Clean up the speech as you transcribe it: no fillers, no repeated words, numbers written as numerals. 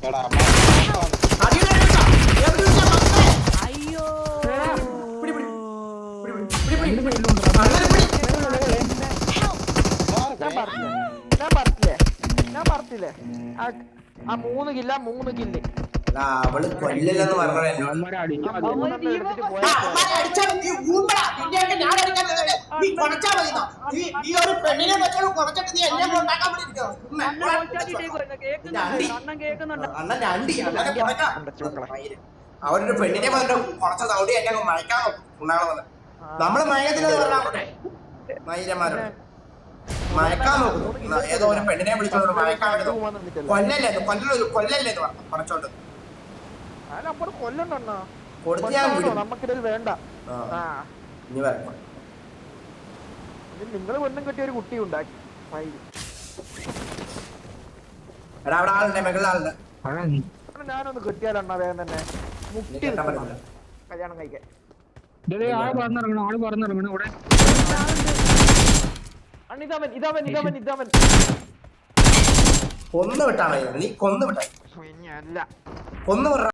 അയ്യോ ഞാൻ പറഞ്ഞില്ലേ ആ 3 കില്ല അവള് കൊല്ലില്ലെന്ന് പറഞ്ഞോ. അവരൊരു പെണ്ണിനെ പറഞ്ഞ കുറച്ച സൗണ്ടി എന്നെ മയക്കാൻ ഉണ്ടാകണമെന്ന് നമ്മള് മയക്കത്തിലെന്ന് പറഞ്ഞാൽ മൈരന്മാരോട് മയക്കാൻ നോക്കുന്നു. ഏതോ ഒരു പെണ്ണിനെ വിളിച്ചോണ്ട് മയക്കാൻ കൊല്ലല്ലേ കൊല്ലല്ലേന്ന് പറഞ്ഞു കുറച്ചോണ്ട് നമുക്കിതിൽ വേണ്ട. ഇനി വരണം. നിങ്ങൾ കൊല്ലം കെട്ടിയ ഒരു കുട്ടി ഉണ്ടാക്കി. എടാ അവിടെ ആളുണ്ട്, മെഗളിൽ ആളുണ്ട്. ഞാനൊന്ന് കെട്ടിയാലണ്ണ വേഗം തന്നെ മുട്ടി കല്യാണം കഴിക്കാൻ. ഇതവൻ കൊന്നു വിട്ടാ മതി, നീ കൊന്നു വിട്ടാ അല്ല കൊന്നു വിട.